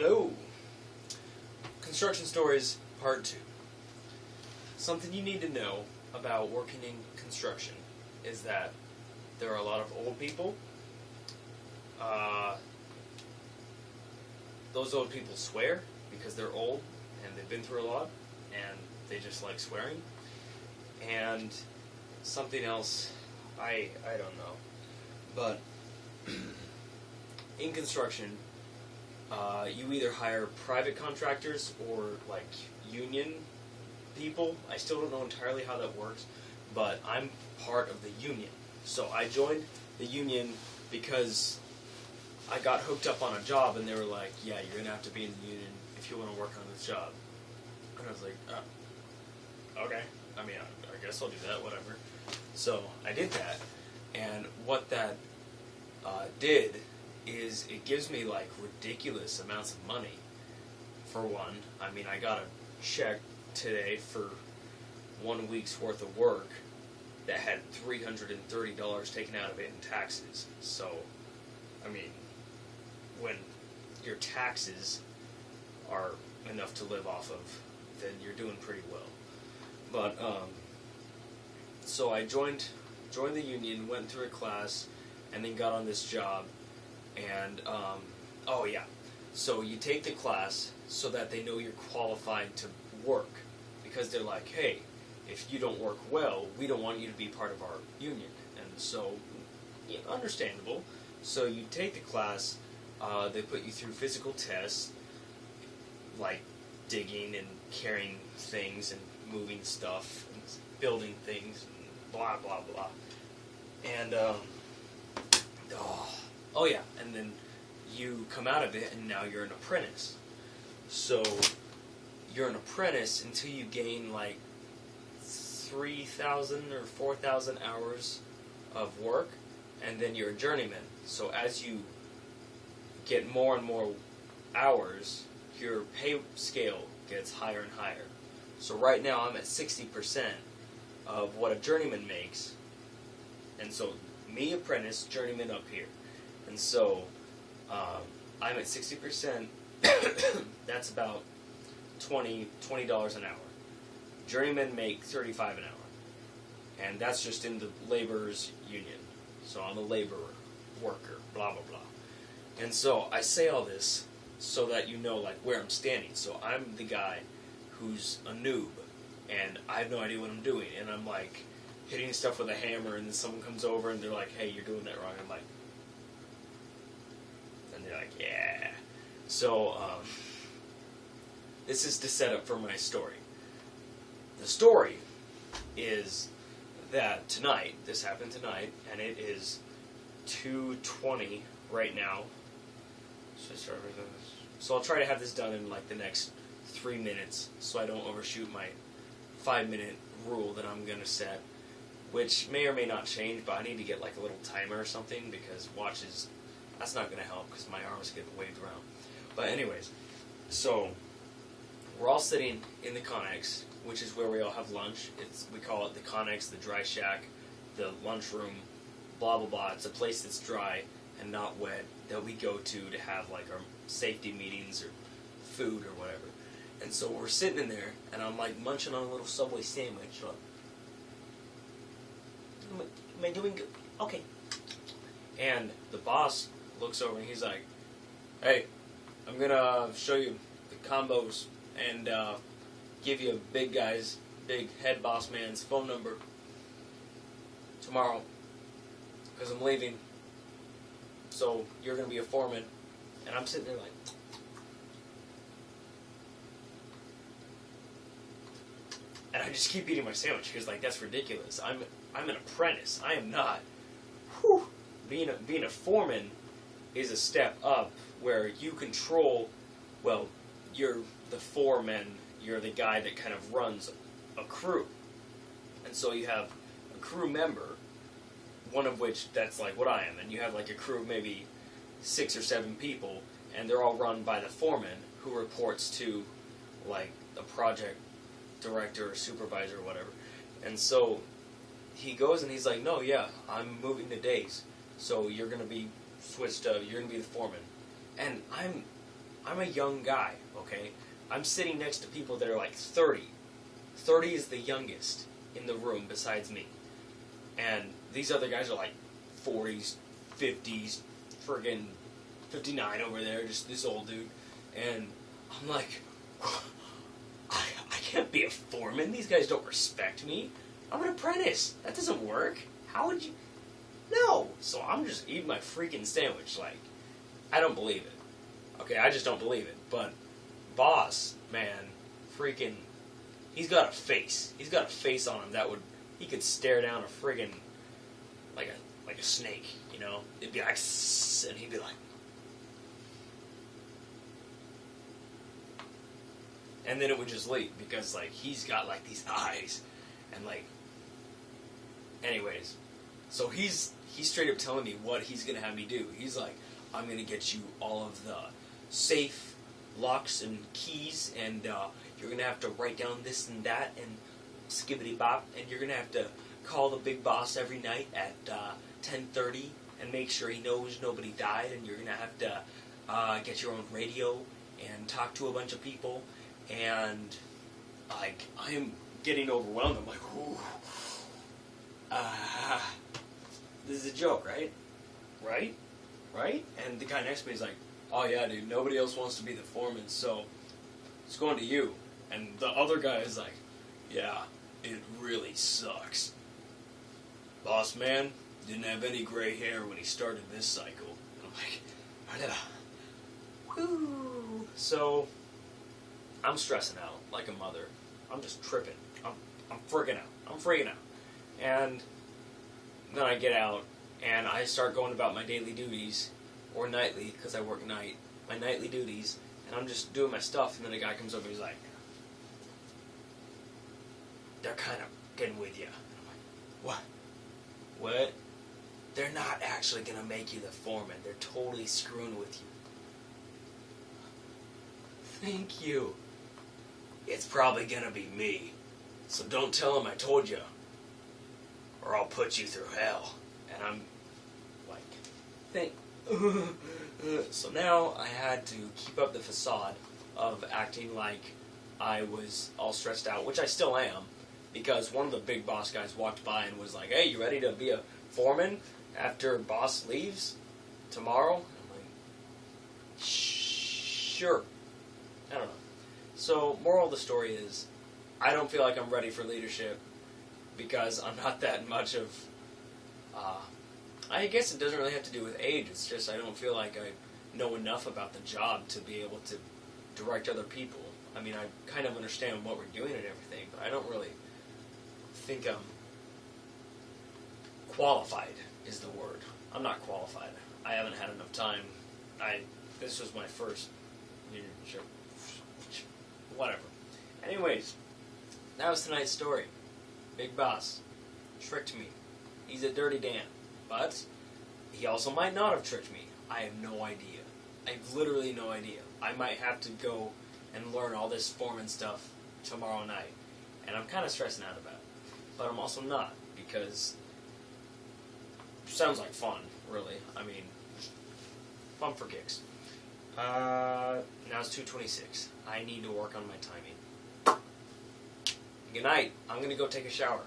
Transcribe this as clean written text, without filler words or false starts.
Hello. Construction Stories Part 2. Something you need to know about working in construction is that there are a lot of old people. Those old people swear because they're old and they've been through a lot and they just like swearing. And something else, I don't know. But in construction, you either hire private contractors or like union people. I still don't know entirely how that works, but I'm part of the union. So I joined the union because I got hooked up on a job and they were like, yeah, you're going to have to be in the union if you want to work on this job. And I was like, okay. I mean, I guess I'll do that, whatever. So I did that, and what that did is it gives me like ridiculous amounts of money. For one, I mean, I got a check today for 1 week's worth of work that had $330 taken out of it in taxes. So, I mean, when your taxes are enough to live off of, then you're doing pretty well. But so I joined the union, went through a class, and then got on this job. And oh yeah, so you take the class so that they know you're qualified to work, because they're like, hey, if you don't work well, we don't want you to be part of our union. And so, yeah, understandable. So you take the class, they put you through physical tests, like digging and carrying things and moving stuff and building things and blah blah blah. And oh yeah, and then you come out of it and now you're an apprentice. So you're an apprentice until you gain like 3,000 or 4,000 hours of work, and then you're a journeyman. So as you get more and more hours, your pay scale gets higher and higher. So right now I'm at 60% of what a journeyman makes, and so me, apprentice, journeyman up here. And so I'm at 60%. That's about $20 an hour. Journeymen make $35 an hour, and that's just in the laborers union. So I'm a laborer, worker, blah blah blah. And so I say all this so that you know like where I'm standing. So I'm the guy who's a noob, and I have no idea what I'm doing, and I'm like hitting stuff with a hammer, and then someone comes over and they're like, hey, you're doing that wrong. I'm like, and they're like, yeah. So this is the setup for my story. The story is that tonight, this happened tonight, and it is 2:20 right now. So I'll try to have this done in like the next 3 minutes, so I don't overshoot my 5-minute rule that I'm gonna set, which may or may not change, but I need to get like a little timer or something, because watches, that's not gonna help because my arms get waved around. But anyways, so we're all sitting in the Connex, which is where we all have lunch. We call it the Connex, the dry shack, the lunchroom, blah blah blah. It's a place that's dry and not wet that we go to have like our safety meetings or food or whatever. And so we're sitting in there, and I'm like munching on a little Subway sandwich. Am I doing good? Okay. And the boss looks over and he's like, hey, I'm gonna show you the combos and give you big head boss man's phone number tomorrow, because I'm leaving. So you're going to be a foreman. And I'm sitting there like, and I just keep eating my sandwich because like that's ridiculous. I'm an apprentice. I am not. Whew. Being a foreman is a step up where you control. Well, you're the foreman. You're the guy that kind of runs a crew, and so you have a crew member, one of which that's like what I am, and you have like a crew of maybe 6 or 7 people, and they're all run by the foreman, who reports to like a project director or supervisor or whatever. And so he goes and he's like, no, yeah, I'm moving the days, so you're going to be switched up, you're going to be the foreman. And I'm a young guy, okay? I'm sitting next to people that are like 30. 30 is the youngest in the room besides me. And these other guys are like 40s, 50s, friggin' 59 over there, just this old dude. And I'm like, I can't be a foreman. These guys don't respect me. I'm an apprentice. That doesn't work. How would you? No. So I'm just eating my freaking sandwich. Like, I don't believe it. Okay, I just don't believe it. But boss, man, freaking, he's got a face. He's got a face on him that would, he could stare down a friggin', like a snake, you know? It'd be like, and he'd be like, and then it would just leave because, like, he's got, like, these eyes, and, like, anyways, so he's straight up telling me what he's gonna have me do. He's like, I'm gonna get you all of the safe locks and keys, and you're gonna have to write down this and that, and skibbity bop, and you're gonna have to call the big boss every night at 10:30 and make sure he knows nobody died, and you're gonna have to get your own radio and talk to a bunch of people, and like, I am getting overwhelmed. I'm like, ooh, this is a joke, right? Right? And the guy next to me is like, oh yeah, dude, nobody else wants to be the foreman, so it's going to you. And the other guy is like, yeah, it really sucks. Boss man didn't have any gray hair when he started this cycle. And I'm like, whoo. So I'm stressing out like a mother. I'm just tripping. I'm freaking out. And then I get out and I start going about my daily duties, or nightly, because I work night, my nightly duties, and I'm just doing my stuff, and then a guy comes over and he's like, they're kind of getting with you. And I'm like, what? They're not actually going to make you the foreman. They're totally screwing with you. Thank you. It's probably going to be me. So don't tell him I told you, or I'll put you through hell. And I'm like, so now I had to keep up the facade of acting like I was all stressed out, which I still am, because one of the big boss guys walked by and was like, hey, you ready to be a foreman after boss leaves tomorrow? And I'm like, sure. I don't know. So, moral of the story is, I don't feel like I'm ready for leadership because I'm not that much of, I guess it doesn't really have to do with age. It's just I don't feel like I know enough about the job to be able to direct other people. I mean, I kind of understand what we're doing and everything, but I don't really think I'm qualified is the word. I'm not qualified. I haven't had enough time. This was my first leadership. Whatever. Anyways, that was tonight's story. Big boss tricked me. He's a dirty Dan. But he also might not have tricked me. I have no idea. I have literally no idea. I might have to go and learn all this foreman stuff tomorrow night. And I'm kind of stressing out about it. But I'm also not, because it sounds like fun, really. I mean, fun for gigs. Now it's 2:26. I need to work on my timing. Good night. I'm going to go take a shower.